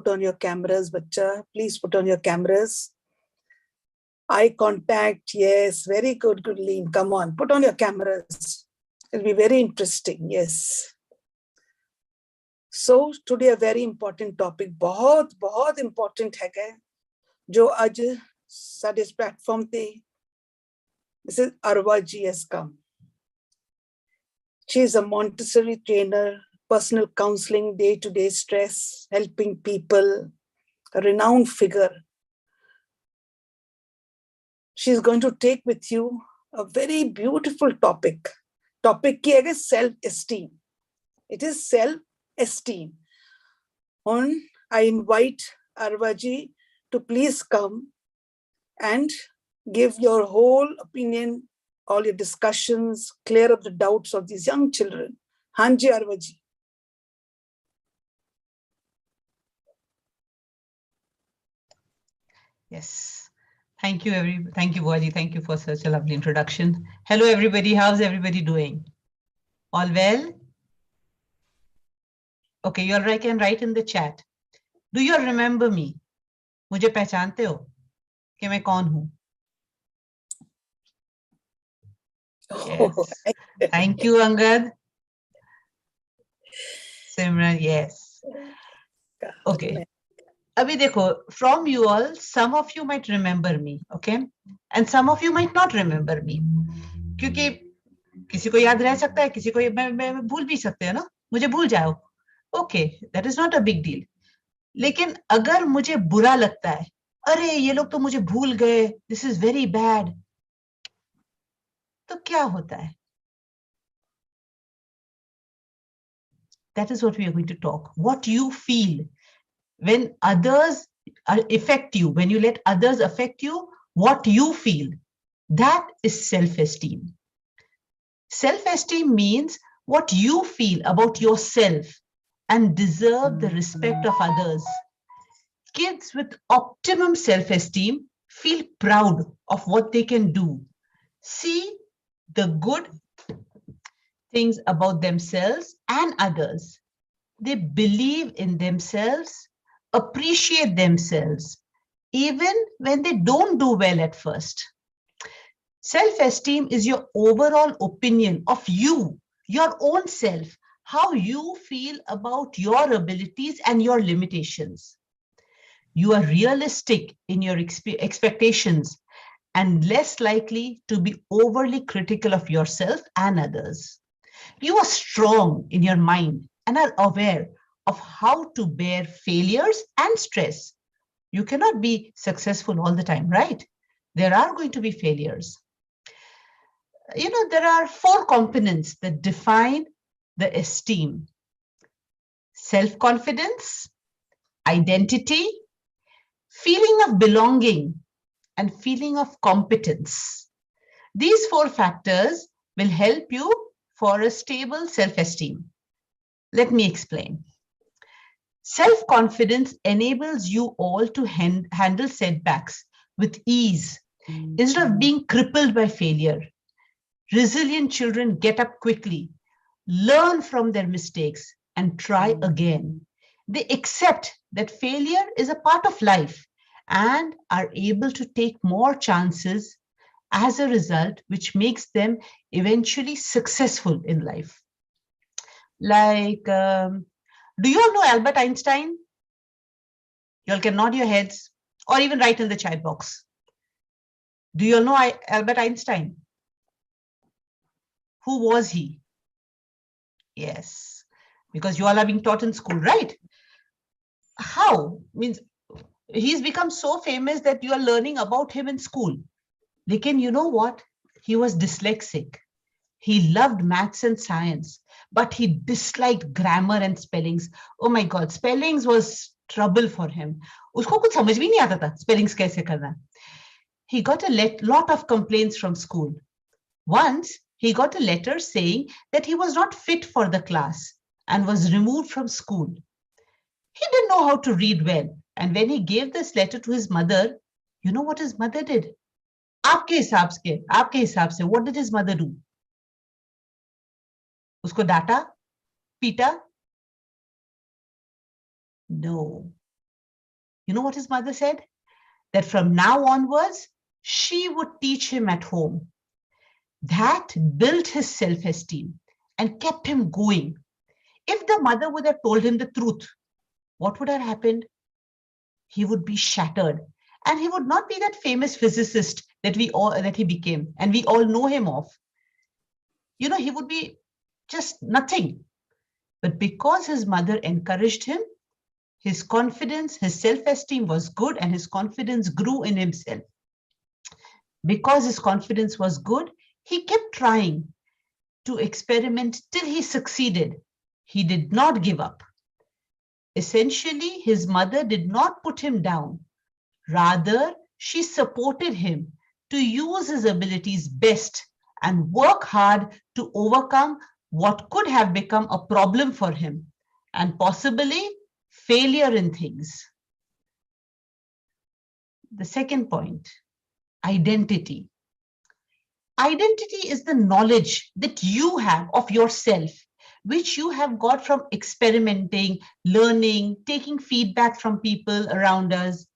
put on your cameras, bacha. Please put on your cameras. Eye contact, yes, very good, good lean. Come on, put on your cameras. It'll be very interesting, yes. So today a very important topic, बहुत important है जो आज साडे इस platform पे, this is Arwa Ji has come. She is a Montessori trainer, personal counseling, day-to-day stress, helping people, a renowned figure. She's going to take with you a very beautiful topic. Topic ki hai self-esteem. It is self-esteem. I invite Arwa Ji to please come and give your whole opinion, all your discussions, clear up the doubts of these young children. Hanji Arwa Ji. Yes. Thank you, Bhua Ji. Thank you for such a lovely introduction. Hello, everybody. How's everybody doing? All well? Okay, you all can write in the chat. Do you all remember me? मुझे पहचानते हो कि मैं कौन हूँ? Yes. Thank you, Angad. Simran, yes. Okay. Abhi dekho, from you all, some of you might remember me, okay? And some of you might not remember me. क्योंकि किसी को याद रह सकता है, किसी को मैं भूल भी सकते हैं ना? मुझे भूल जाओ. Okay, that is not a big deal. लेकिन अगर मुझे बुरा लगता है, अरे ये लोग तो मुझे भूल गए, this is very bad. तो क्या होता है? That is what we are going to talk. What you feel when others affect you, when you let others affect you, what you feel, that is self-esteem. Self-esteem means what you feel about yourself and deserve the respect of others. Kids with optimum self-esteem feel proud of what they can do, see the good things about themselves and others. They believe in themselves, appreciate themselves, even when they don't do well at first. Self-esteem is your overall opinion of you, your own self, how you feel about your abilities and your limitations. You are realistic in your expectations and less likely to be overly critical of yourself and others. You are strong in your mind and are aware of how to bear failures and stress. You cannot be successful all the time, right? There are going to be failures. You know, there are 4 components that define the esteem: self-confidence, identity, feeling of belonging, and feeling of competence. These 4 factors will help you for a stable self-esteem. Let me explain. Self-confidence enables you all to handle setbacks with ease instead of being crippled by failure. Resilient children get up quickly, learn from their mistakes, and try again. They accept that failure is a part of life and are able to take more chances as a result, which makes them eventually successful in life. Like, do you all know Albert Einstein? You all can nod your heads or even write in the chat box. Do you all know Albert Einstein? Who was he? Yes, because you all are being taught in school, right? How? Means he's become so famous that you are learning about him in school. Lekin, you know what? He was dyslexic. He loved maths and science, but he disliked grammar and spellings. Oh my God, spellings was trouble for him. Usko kuch samajh bhi nahi aata tha, spellings kaise karna. He got a lot of complaints from school. Once, he got a letter saying that he was not fit for the class and was removed from school. He didn't know how to read well. And when he gave this letter to his mother, you know what his mother did? Aapke hisab se, what did his mother do? Usko डांटा, पीटा? No. You know what his mother said? That from now onwards, she would teach him at home. That built his self-esteem and kept him going. If the mother would have told him the truth, what would have happened? He would be shattered, and he would not be that famous physicist that he became, and we all know him of. You know, he would be just nothing. But because his mother encouraged him, his confidence, his self-esteem was good, and his confidence grew in himself. Because his confidence was good, he kept trying to experiment till he succeeded. He did not give up. Essentially, his mother did not put him down. Rather, she supported him to use his abilities best and work hard to overcome what could have become a problem for him and possibly failure in things. The second point, identity. Identity is the knowledge that you have of yourself, which you have got from experimenting, learning, taking feedback from people around us.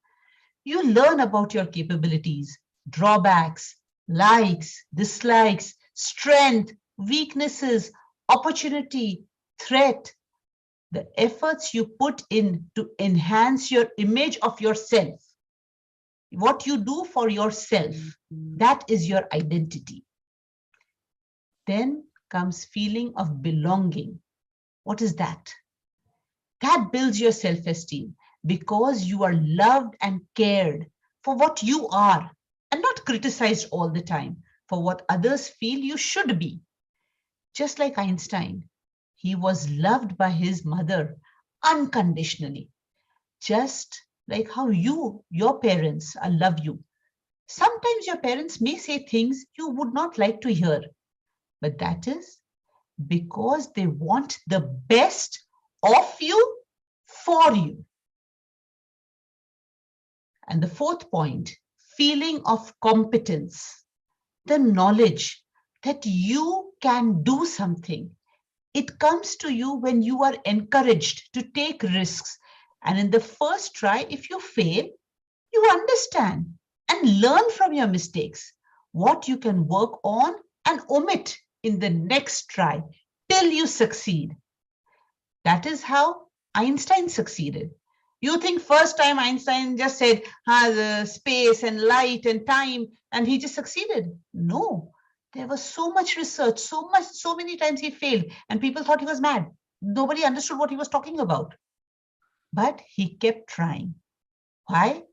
You learn about your capabilities, drawbacks, likes, dislikes, strength, weaknesses, opportunity, threat, the efforts you put in to enhance your image of yourself. What you do for yourself, that is your identity. Then comes feeling of belonging. What is that? That builds your self-esteem because you are loved and cared for what you are and not criticized all the time for what others feel you should be. Just like Einstein, he was loved by his mother unconditionally, just like how your parents love you. Sometimes your parents may say things you would not like to hear, but that is because they want the best of you for you. And the fourth point, feeling of competence, the knowledge that you can do something. It comes to you when you are encouraged to take risks. And in the first try, if you fail, you understand and learn from your mistakes, what you can work on and omit in the next try till you succeed. That is how Einstein succeeded. You think first time Einstein just said space and light and time and he just succeeded? No, there was so much research, so many times he failed and people thought he was mad. Nobody understood what he was talking about. But he kept trying. Why?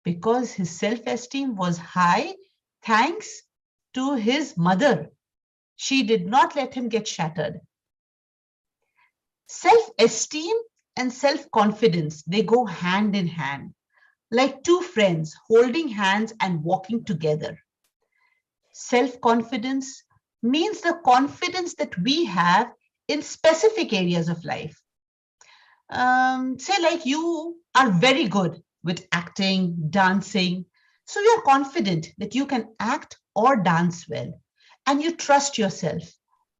Because his self-esteem was high thanks to his mother. She did not let him get shattered. Self-esteem and self-confidence, they go hand in hand, like two friends holding hands and walking together. Self-confidence means the confidence that we have in specific areas of life. Say like you are very good with acting, dancing. So you're confident that you can act or dance well, and you trust yourself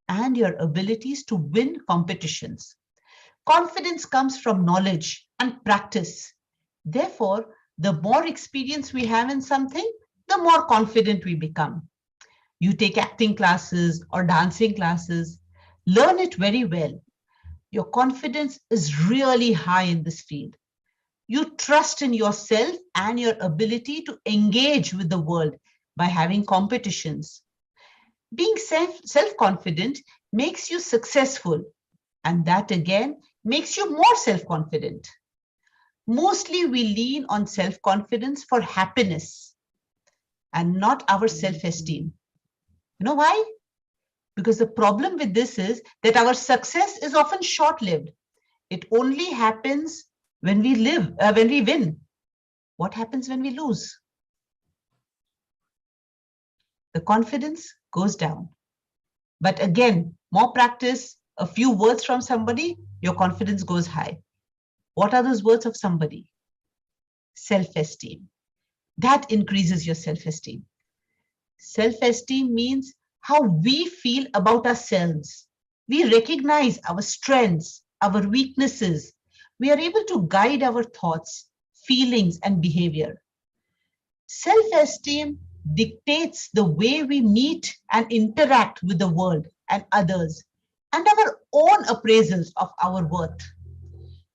and your abilities to win competitions. Confidence comes from knowledge and practice. Therefore, the more experience we have in something, the more confident we become. You take acting classes or dancing classes, learn it very well. Your confidence is really high in this field. You trust in yourself and your ability to engage with the world by having competitions. Being self-confident makes you successful, and that again makes you more self-confident. Mostly we lean on self-confidence for happiness and not our self-esteem. You know why? Because the problem with this is that our success is often short-lived. It only happens when we win. What happens when we lose? The confidence goes down. But again, more practice, a few words from somebody, your confidence goes high. What are those words of somebody? Self-esteem. That increases your self-esteem. Self-esteem means how we feel about ourselves. We recognize our strengths, our weaknesses. We are able to guide our thoughts, feelings, and behavior. Self-esteem dictates the way we meet and interact with the world and others, and our own appraisals of our worth.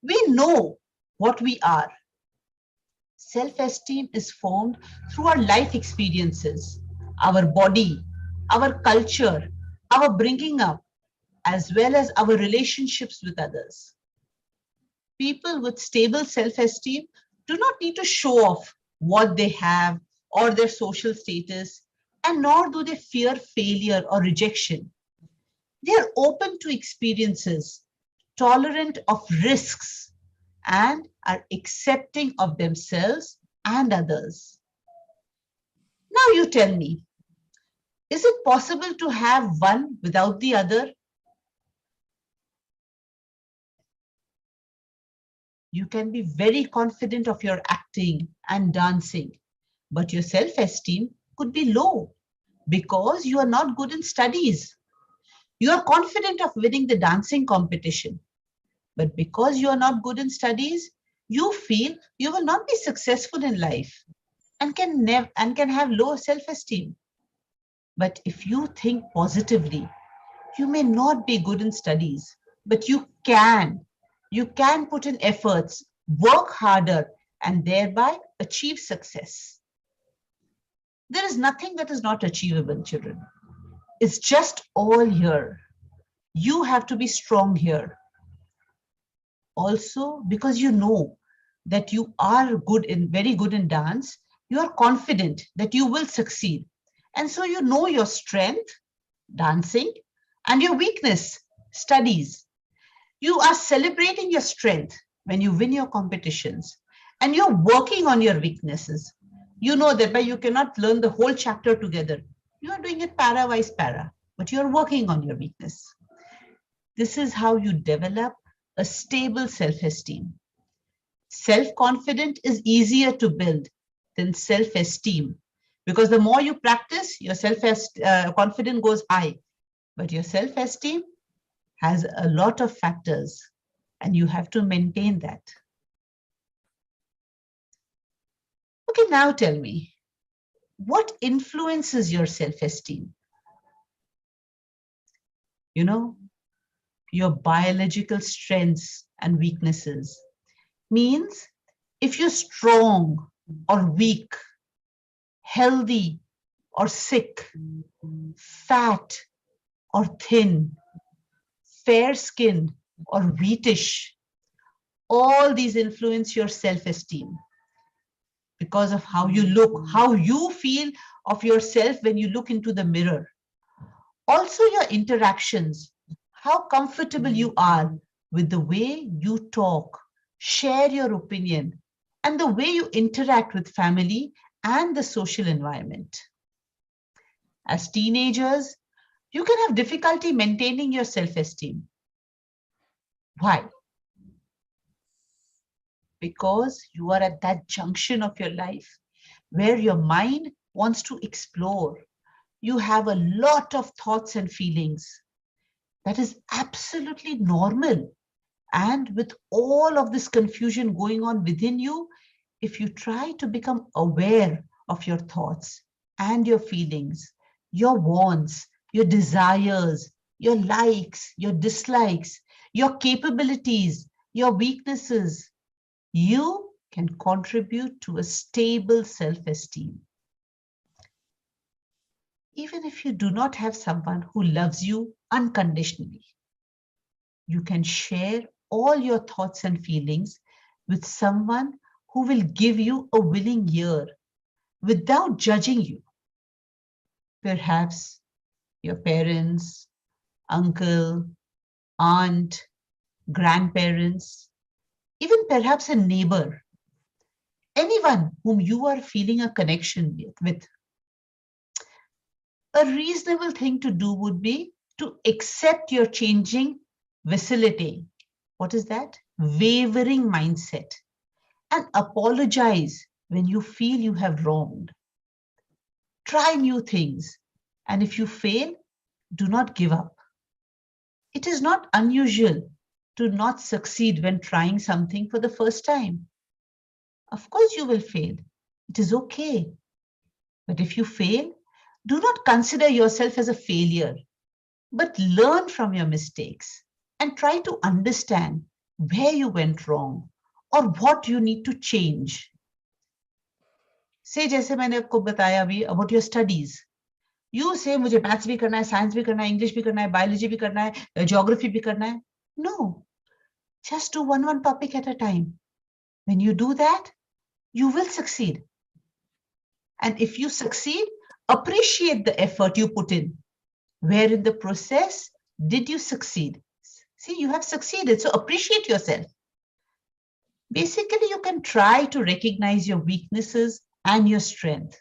We know what we are. Self-esteem is formed through our life experiences, our body, our culture, our bringing up, as well as our relationships with others. People with stable self-esteem do not need to show off what they have or their social status, and nor do they fear failure or rejection. They are open to experiences, tolerant of risks, and are accepting of themselves and others. Now you tell me, is it possible to have one without the other? You can be very confident of your acting and dancing, but your self-esteem could be low because you are not good in studies. You are confident of winning the dancing competition, but because you are not good in studies, you feel you will not be successful in life and can have low self-esteem. But if you think positively, you may not be good in studies, but you can. You can put in efforts, work harder, and thereby achieve success. There is nothing that is not achievable, children. It's just all here. You have to be strong here. Also, because you know that you are very good in dance, you are confident that you will succeed. And so you know your strength, dancing, and your weakness, studies. You are celebrating your strength when you win your competitions, and you're working on your weaknesses. You know that you cannot learn the whole chapter together. You are doing it para-wise para, but you're working on your weakness. This is how you develop a stable self-esteem. Self-confidence is easier to build than self-esteem, because the more you practice, your self-confidence goes high, but your self-esteem has a lot of factors and you have to maintain that. Okay, now tell me, what influences your self-esteem? You know, your biological strengths and weaknesses means if you're strong or weak, healthy or sick, fat or thin, fair-skinned or wheatish, all these influence your self-esteem because of how you look, how you feel of yourself when you look into the mirror. Also your interactions, how comfortable you are with the way you talk, share your opinion, and the way you interact with family and the social environment. As teenagers, you can have difficulty maintaining your self-esteem. Why? Because you are at that junction of your life where your mind wants to explore. You have a lot of thoughts and feelings. That is absolutely normal. And with all of this confusion going on within you, if you try to become aware of your thoughts and your feelings, your wants, your desires, your likes, your dislikes, your capabilities, your weaknesses, you can contribute to a stable self-esteem. Even if you do not have someone who loves you unconditionally, you can share all your thoughts and feelings with someone who will give you a willing ear without judging you. Perhaps your parents, uncle, aunt, grandparents, even perhaps a neighbor, anyone whom you are feeling a connection with. A reasonable thing to do would be to accept your changing vicinity. What is that? Wavering mindset. And apologize when you feel you have wronged. Try new things. And if you fail, do not give up. It is not unusual to not succeed when trying something for the first time. Of course you will fail. It is okay. But if you fail, do not consider yourself as a failure, but learn from your mistakes and try to understand where you went wrong or what you need to change. Say जैसे मैंने आपको बताया अभी about your studies. You say मुझे maths भी करना है, science भी करना है, English भी करना है, biology भी करना है, geography भी करना है. No, just do one topic at a time. When you do that, you will succeed. And if you succeed, appreciate the effort you put in. Where in the process did you succeed? See, you have succeeded, so appreciate yourself. Basically, you can try to recognize your weaknesses and your strength.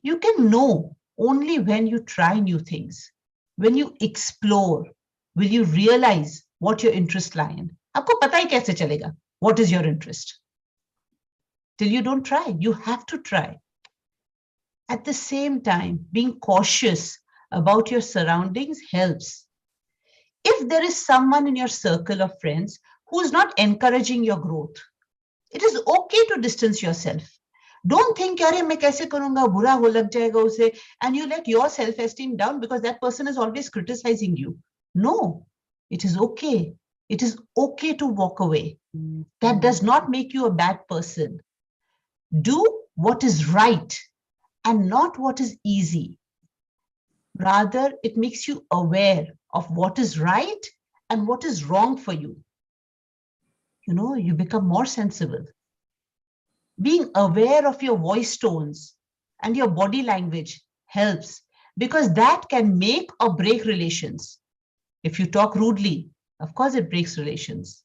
You can know only when you try new things. When you explore, will you realize what your interests lie in? आपको पता ही कैसे चलेगा? What is your interest? Till you don't try, you have to try. At the same time, being cautious about your surroundings helps. If there is someone in your circle of friends who is not encouraging your growth, it is okay to distance yourself. Don't think, अरे मैं कैसे करूंगा, बुरा हो लग जाएगा उसे, and you let your self-esteem down because that person is always criticizing you. No, it is okay. It is okay to walk away. That does not make you a bad person. Do what is right and not what is easy. Rather, it makes you aware of what is right and what is wrong for you. You know, you become more sensible. Being aware of your voice tones and your body language helps because that can make or break relations. If you talk rudely, of course, it breaks relations.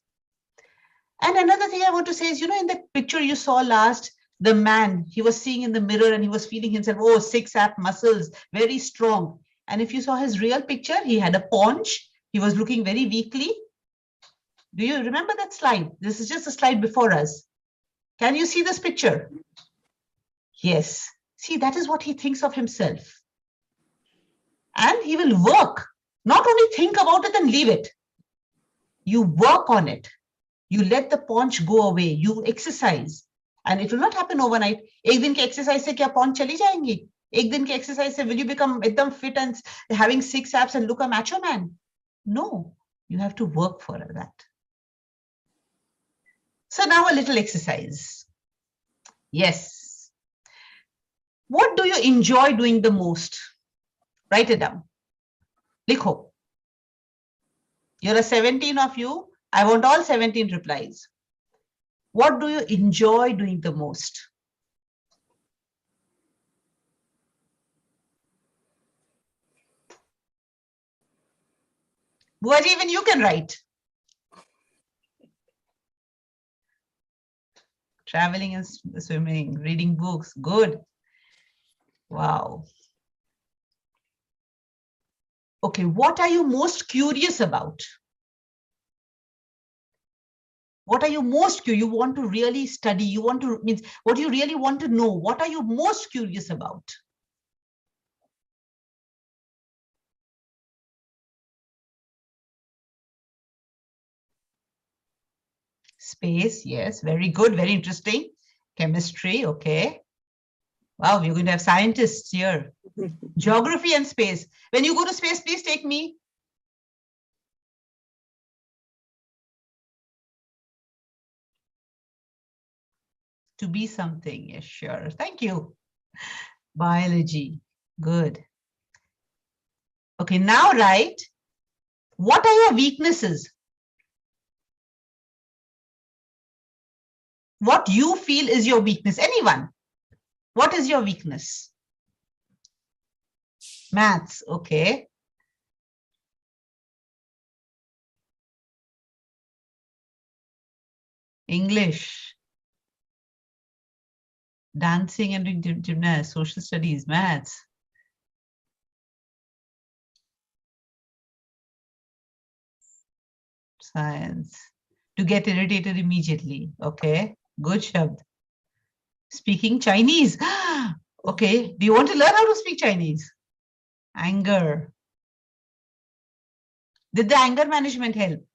And another thing I want to say is, you know, in the picture you saw last, the man, he was seeing in the mirror and he was feeling himself, oh, six-pack muscles, very strong. And if you saw his real picture, he had a paunch. He was looking very weakly. Do you remember that slide? This is just a slide before us. Can you see this picture? Yes. See, that is what he thinks of himself. And he will work. Not only think about it and leave it. You work on it. You let the paunch go away. You exercise. And it will not happen overnight. एक दिन के exercise से क्या paunch चली जाएंगी? एक दिन के exercise से will you become एकदम fit and having six abs and look a macho man? No, you have to work for that. So now a little exercise. Yes. What do you enjoy doing the most? Write it down. Likho. You're a 17 of you. I want all 17 replies. What do you enjoy doing the most? Bhua Ji, even you can write. Traveling and swimming, reading books, good. Wow. Okay, what are you most curious about? What are you most curious? You want to really study, you want to, means what you really want to know. What are you most curious about? Space, yes, very good, very interesting. Chemistry, okay. Wow, we're going to have scientists here. Geography and space. When you go to space, please take me. To be something, yes, sure. Thank you. Biology, good. Okay, now write, what are your weaknesses? What you feel is your weakness? Anyone? What is your weakness? Maths, okay. English. Dancing and doing gymnastics, social studies, maths. Science. To get irritated immediately, okay. Good shabd. Speaking Chinese. Okay, do you want to learn how to speak Chinese? Anger. Did the anger management help?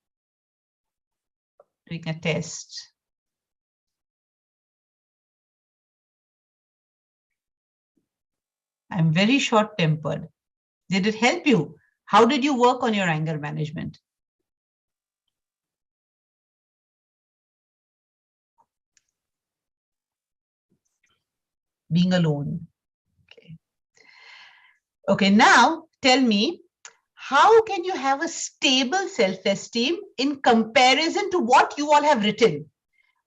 Doing a test. I'm very short-tempered. Did it help you? How did you work on your anger management? Being alone. Okay. Okay, now tell me, how can you have a stable self-esteem in comparison to what you all have written?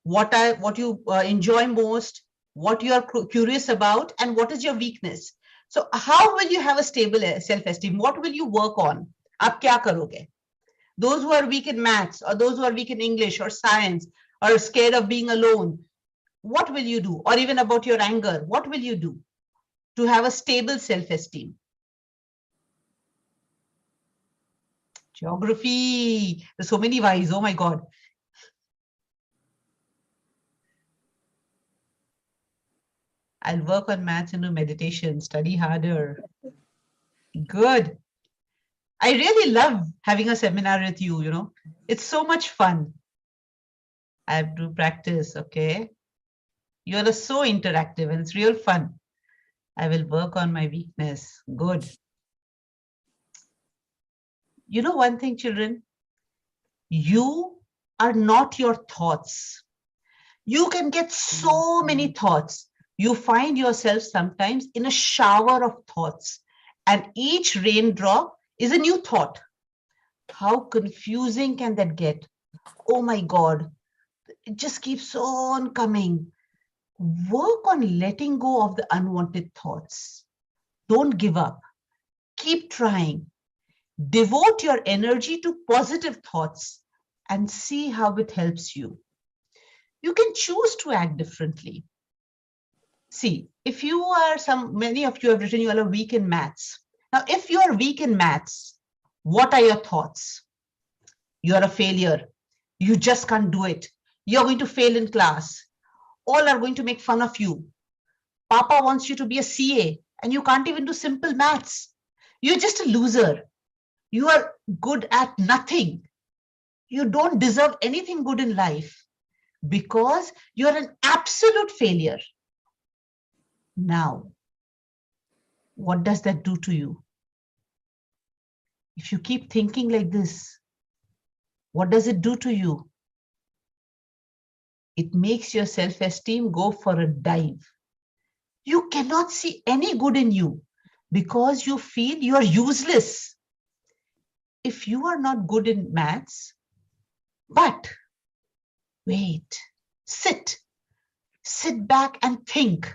What you enjoy most, what you are curious about, and what is your weakness? So how will you have a stable self-esteem? What will you work on? Aap kya karoge? Those who are weak in maths, or those who are weak in English or science, or scared of being alone, what will you do? Or even about your anger, what will you do to have a stable self-esteem? Geography. There's so many Y's. Oh my God. I'll work on maths and do meditation, study harder. Good. I really love having a seminar with you, you know. It's so much fun. I have to practice, okay? You are so interactive and it's real fun. I will work on my weakness. Good. You know one thing, children? You are not your thoughts. You can get so many thoughts. You find yourself sometimes in a shower of thoughts, and each raindrop is a new thought. How confusing can that get? Oh my God, it just keeps on coming. Work on letting go of the unwanted thoughts. Don't give up. Keep trying. Devote your energy to positive thoughts and see how it helps you. You can choose to act differently. See, if you are many of you have written you are weak in maths. Now, if you are weak in maths, what are your thoughts? You are a failure. You just can't do it. You're going to fail in class. All are going to make fun of you. Papa wants you to be a CA and you can't even do simple maths. You're just a loser. You are good at nothing. You don't deserve anything good in life because you're an absolute failure. Now, what does that do to you? If you keep thinking like this, what does it do to you? It makes your self-esteem go for a dive. You cannot see any good in you because you feel you are useless. If you are not good in maths, but wait, sit back and think.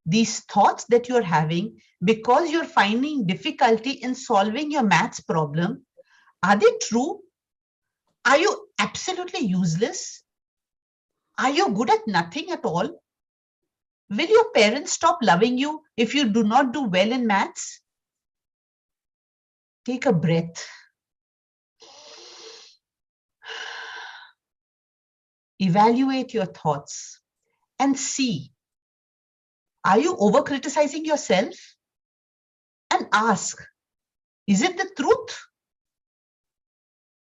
These thoughts that you're having because you're finding difficulty in solving your maths problem, are they true? Are you absolutely useless? Are you good at nothing at all? Will your parents stop loving you if you do not do well in maths? Take a breath. Evaluate your thoughts and see, are you over-criticizing yourself? And ask, is it the truth?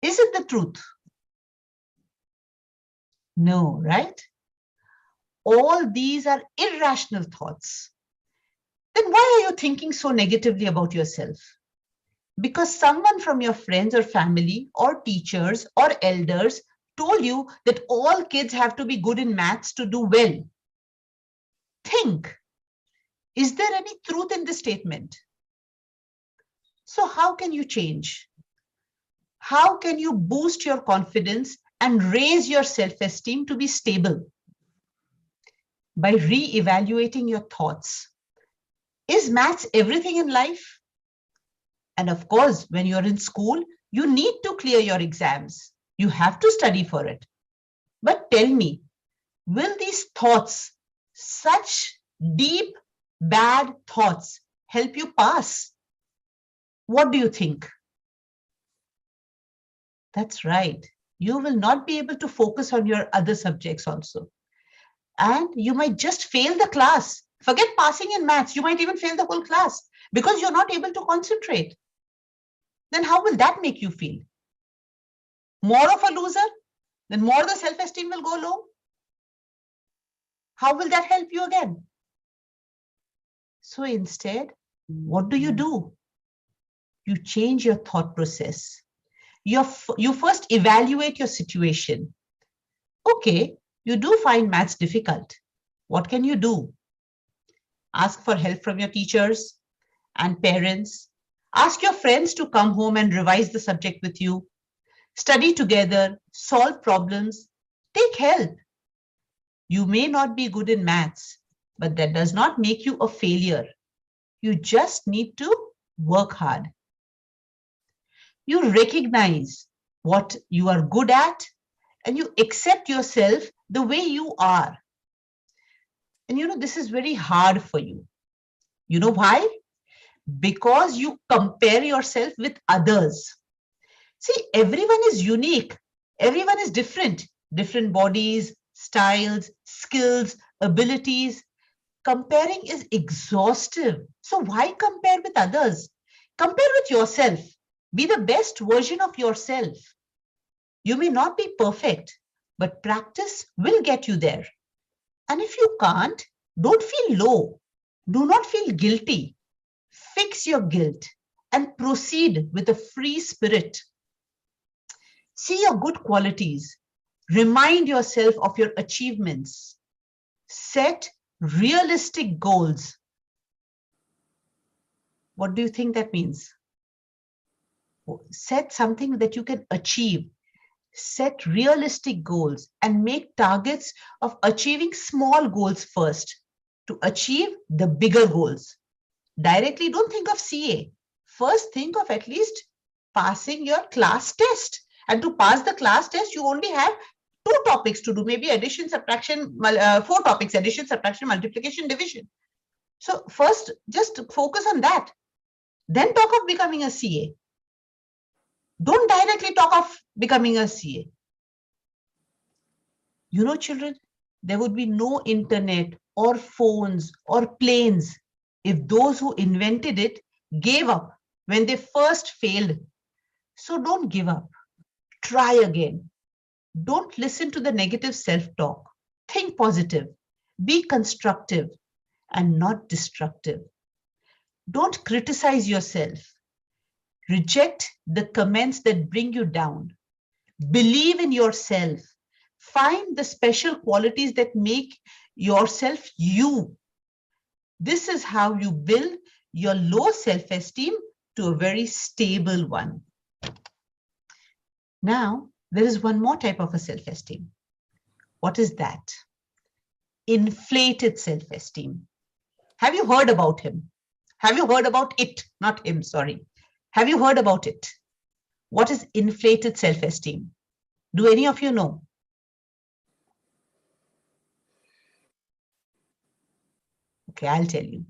Is it the truth? No, right? All these are irrational thoughts. Then why are you thinking so negatively about yourself? Because someone from your friends or family or teachers or elders told you that all kids have to be good in maths to do well. Think, is there any truth in this statement? So how can you change? How can you boost your confidence and raise your self-esteem to be stable? By re-evaluating your thoughts. Is maths everything in life? And of course, when you're in school, you need to clear your exams. You have to study for it. But tell me, will these thoughts, such deep, bad thoughts, help you pass? What do you think? That's right. You will not be able to focus on your other subjects also. And you might just fail the class. Forget passing in maths. You might even fail the whole class because you're not able to concentrate. Then how will that make you feel? More of a loser? Then more the self-esteem will go low. How will that help you again? So instead, what do? You change your thought process. You first evaluate your situation. Okay, you do find maths difficult. What can you do? Ask for help from your teachers and parents. Ask your friends to come home and revise the subject with you. Study together, solve problems, take help. You may not be good in maths, but that does not make you a failure. You just need to work hard. You recognize what you are good at and you accept yourself the way you are. And this is very hard for you. You know why? Because you compare yourself with others. See, everyone is unique. Everyone is different. Different bodies, styles, skills, abilities. Comparing is exhaustive. So why compare with others? Compare with yourself. Be the best version of yourself. You may not be perfect, but practice will get you there. And if you can't, don't feel low. Do not feel guilty. Fix your guilt and proceed with a free spirit. See your good qualities. Remind yourself of your achievements. Set realistic goals. What do you think that means? Set something that you can achieve. Set realistic goals and make targets of achieving small goals first to achieve the bigger goals. Directly, don't think of CA. First, think of at least passing your class test. And to pass the class test, you only have 2 topics to do, maybe addition, subtraction, 4 topics, addition, subtraction, multiplication, division. So first, just focus on that. Then talk of becoming a CA. Don't directly talk of becoming a CA. Children, there would be no internet or phones or planes if those who invented it gave up when they first failed. So don't give up. Try again. Don't listen to the negative self-talk. Think positive. Be constructive and not destructive. Don't criticize yourself. Reject the comments that bring you down. Believe in yourself. Find the special qualities that make yourself you. This is how you build your low self-esteem to a very stable one. Now, there is one more type of a self-esteem. What is that? Inflated self-esteem. Have you heard about him? Have you heard about it? Not him, sorry. Have you heard about it? What is inflated self-esteem? Do any of you know? Okay, I'll tell you.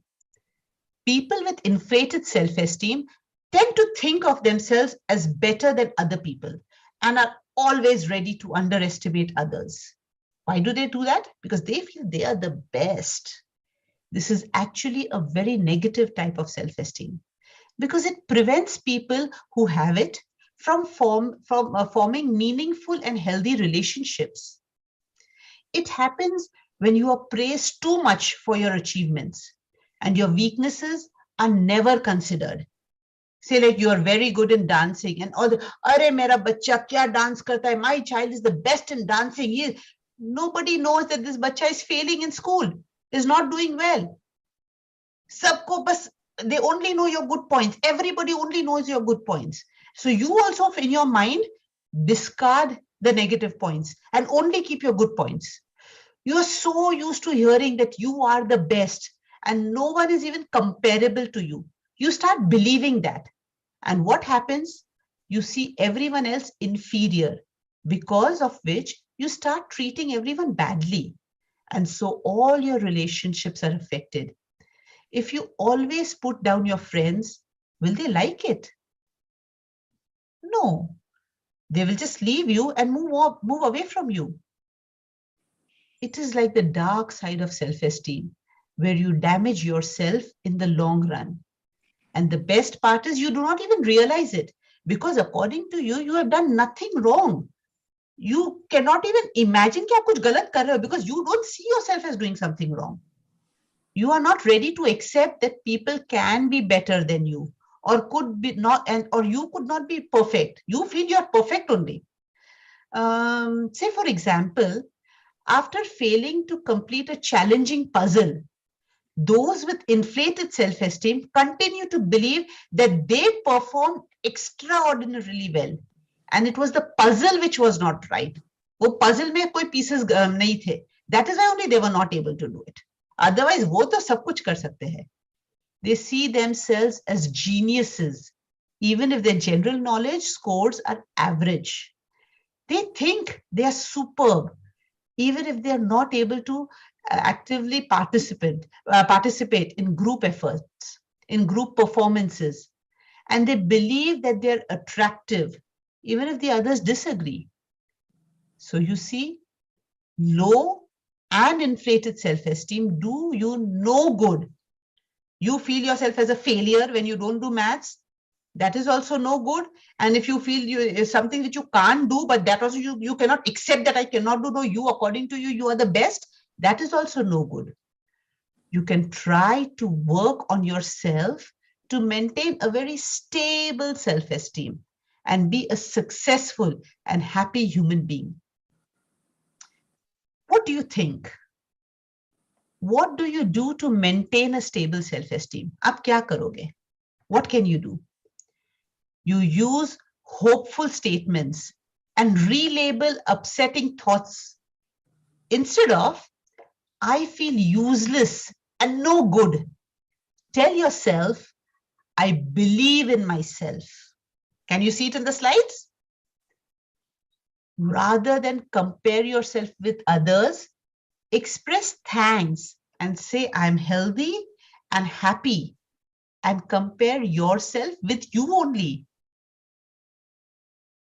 People with inflated self-esteem tend to think of themselves as better than other people and are always ready to underestimate others. Why do they do that? Because they feel they are the best. This is actually a very negative type of self-esteem because it prevents people who have it from forming meaningful and healthy relationships. It happens when you are praised too much for your achievements and your weaknesses are never considered. Say like you are very good in dancing and all the, "Arey mera bachcha kya dance karta hai? My child is the best in dancing." Nobody knows that this bachcha is failing in school, is not doing well. Sabko bas, they only know your good points. Everybody only knows your good points. So you also in your mind discard the negative points and only keep your good points. You are so used to hearing that you are the best and no one is even comparable to you. You start believing that. And what happens? You see everyone else inferior, because of which you start treating everyone badly. And so all your relationships are affected. If you always put down your friends, will they like it? No. They will just leave you and move away from you. It is like the dark side of self-esteem, where you damage yourself in the long run. And the best part is you do not even realize it, because according to you, you have done nothing wrong. You cannot even imagine कि आप कुछ गलत कर रहे हो because you don't see yourself as doing something wrong. You are not ready to accept that people can be better than you, or could be not, or you could not be perfect. You feel you are perfect only. Say, for example, after failing to complete a challenging puzzle, those with inflated self-esteem continue to believe that they performed extraordinarily well. And it was the puzzle which was not right. वो puzzle में कोई pieces नहीं थे. That is why only they were not able to do it. Otherwise, वो तो सब कुछ कर सकते हैं. They see themselves as geniuses, even if their general knowledge scores are average. They think they are superb, even if they are not able to actively participate in group efforts, in group performances. And they believe that they're attractive, even if the others disagree. So you see, low and inflated self-esteem do you no good. You feel yourself as a failure when you don't do maths. That is also no good. And if you feel is something that you can't do, but that also you cannot accept that I cannot do, no, you, according to you, you are the best. That is also no good. You can try to work on yourself to maintain a very stable self-esteem and be a successful and happy human being. What do you think? What do you do to maintain a stable self-esteem? Ab kya karoge? What can you do? You use hopeful statements and relabel upsetting thoughts. Instead of, I feel useless and no good, tell yourself, I believe in myself. Can you see it in the slides? Rather than compare yourself with others, express thanks and say, I'm healthy and happy, and compare yourself with you only.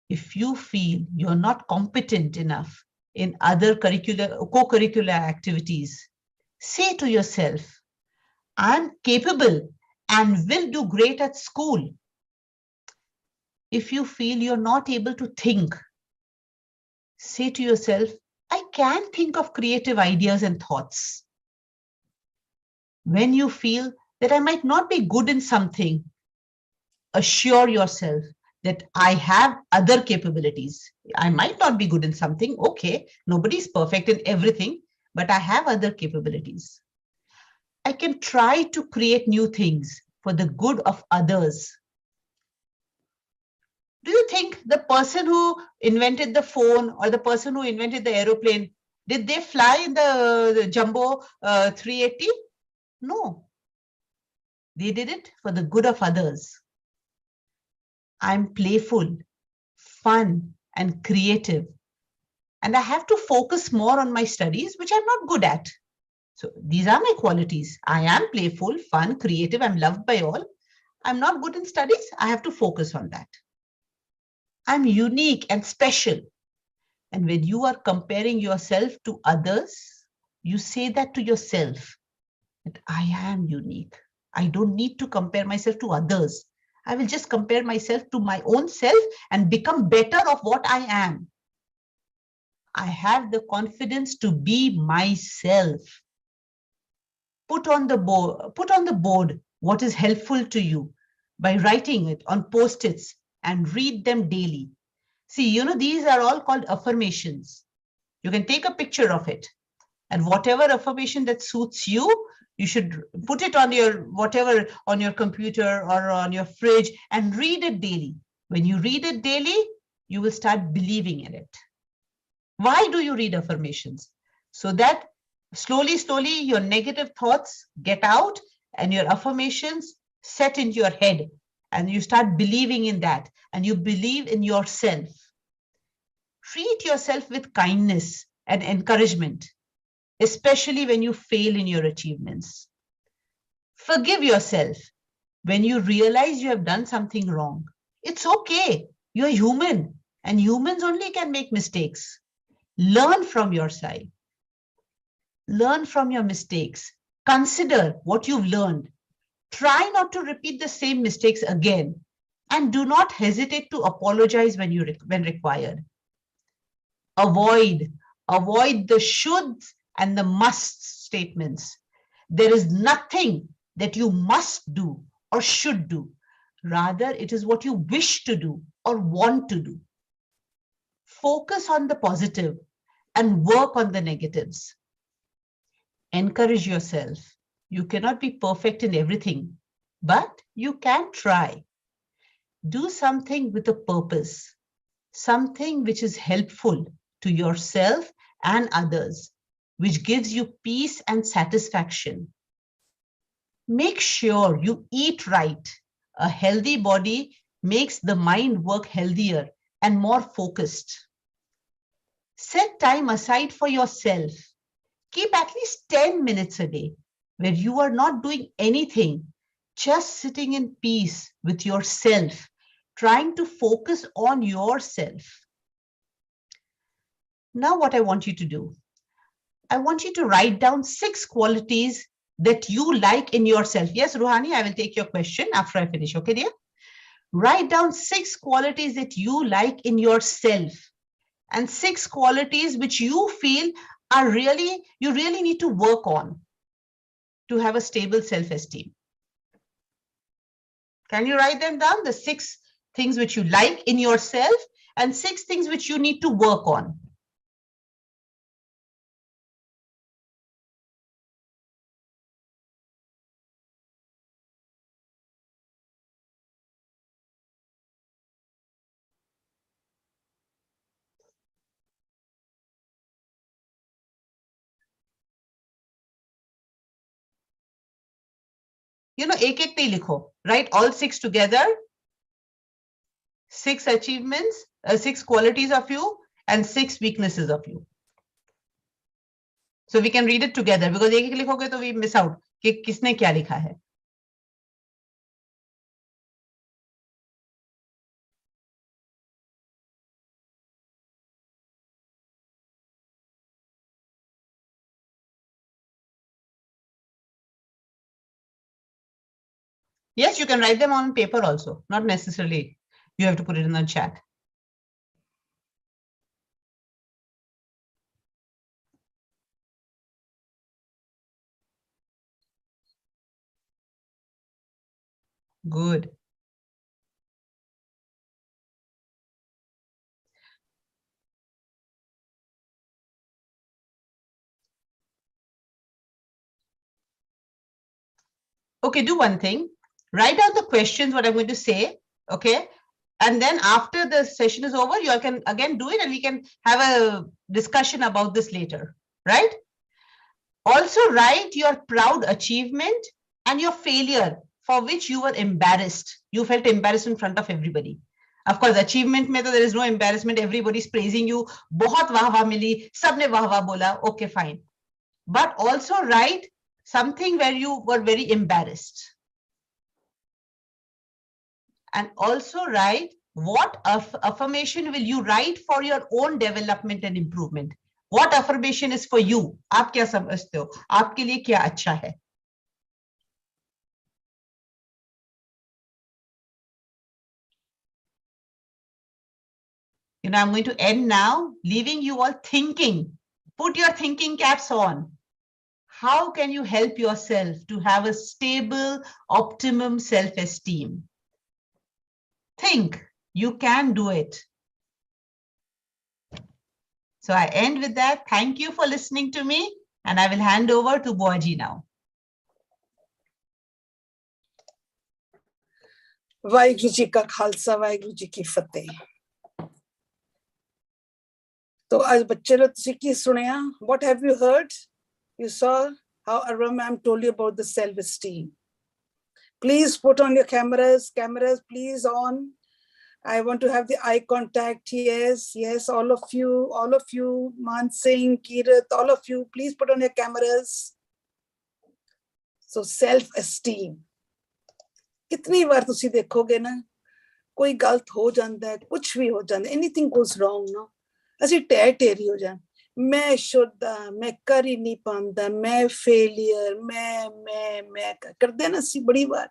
If you feel you're not competent enough in other co-curricular activities, say to yourself, I'm capable and will do great at school. If you feel you're not able to think, say to yourself, I can think of creative ideas and thoughts. When you feel that I might not be good in something, assure yourself that I have other capabilities. I might not be good in something. Okay, nobody's perfect in everything, but I have other capabilities. I can try to create new things for the good of others. Do you think the person who invented the phone or the person who invented the aeroplane, did they fly in the Jumbo 380? No. They did it for the good of others. I'm playful, fun, and creative. And I have to focus more on my studies, which I'm not good at. So these are my qualities. I am playful, fun, creative. I'm loved by all. I'm not good in studies. I have to focus on that. I'm unique and special. And when you are comparing yourself to others, you say that to yourself, that I am unique. I don't need to compare myself to others. I will just compare myself to my own self and become better of what I am. I have the confidence to be myself. Put on the board what is helpful to you by writing it on post-its and read them daily. See, these are all called affirmations. You can take a picture of it, and whatever affirmation that suits you, you should put it on your on your computer or on your fridge and read it daily. When you read it daily, you will start believing in it. Why do you read affirmations? So that slowly, your negative thoughts get out and your affirmations set into your head, and you start believing in that, and you believe in yourself. Treat yourself with kindness and encouragement, especially when you fail in your achievements. Forgive yourself when you realize you have done something wrong. It's okay. You're human, and humans only can make mistakes. Learn from your side. Learn from your mistakes. Consider what you've learned. Try not to repeat the same mistakes again, and do not hesitate to apologize when required. Avoid the shoulds and the musts statements. There is nothing that you must do or should do. Rather, it is what you wish to do or want to do. Focus on the positive and work on the negatives. Encourage yourself. You cannot be perfect in everything, but you can try. Do something with a purpose, something which is helpful to yourself and others, which gives you peace and satisfaction. Make sure you eat right. A healthy body makes the mind work healthier and more focused. Set time aside for yourself. Keep at least 10 minutes a day where you are not doing anything, just sitting in peace with yourself, trying to focus on yourself. Now, what I want you to do, I want you to write down 6 qualities that you like in yourself. Yes, Ruhani, I will take your question after I finish. Okay, dear? Write down 6 qualities that you like in yourself and 6 qualities which you feel are you really need to work on to have a stable self-esteem. Can you write them down? The 6 things which you like in yourself and 6 things which you need to work on. एक-एक पे लिखो. Write all 6 together. 6 achievements, 6 qualities of you and 6 weaknesses of you. So we can read it together because एक-एक लिखोगे तो we miss out कि किसने क्या लिखा है. Yes, you can write them on paper also. Not necessarily you have to put it in the chat. Good. Okay, do one thing. Write down the questions, what I'm going to say, okay? And then after the session is over, you can again do it and we can have a discussion about this later, right? Also write your proud achievement and your failure for which you were embarrassed. You felt embarrassed in front of everybody. Of course, achievement mein there is no embarrassment. Everybody's praising you. Bahut wah-wah mili. Sabne wah-wah bola. Okay, fine. But also write something where you were very embarrassed. And also write what affirmation will you write for your own development and improvement. What affirmation is for you? आप क्या समझते हो? आपके लिए क्या अच्छा है? I'm going to end now, leaving you all thinking. Put your thinking caps on. How can you help yourself to have a stable, optimum self-esteem? Think, you can do it. So I end with that. Thank you for listening to me, and I will hand over to Bhua Ji now. Waheguru ji का खालसा वाहिगुरु जी की फतेह. तो आज बच्चे लोग तुसी की सुनिया? What have you heard? You saw how Arwa ma'am told you about the self-esteem. Please put on your cameras, please on. I want to have the eye contact. Yes, all of you, Man Singh, Kirat, all of you, please put on your cameras. So self-esteem. कितनी बार तुसी देखोगे ना, कोई गलत हो जाता है, कुछ भी हो जाता है, anything goes wrong, no? ਅਸੀਂ ਟੈ ਟੇਰੀ ਹੋ ਜਾਣ, ਮੈਂ ਸ਼ੁੱਧ ਹਾਂ, ਮੈਂ ਕਰ ਹੀ ਨਹੀਂ ਪਾਉਂਦਾ, ਮੈਂ ਫੇਲੀਅਰ, ਮੈਂ ਕਰਦੇ ਨਾ ਅਸੀਂ ਬੜੀ ਵਾਰ.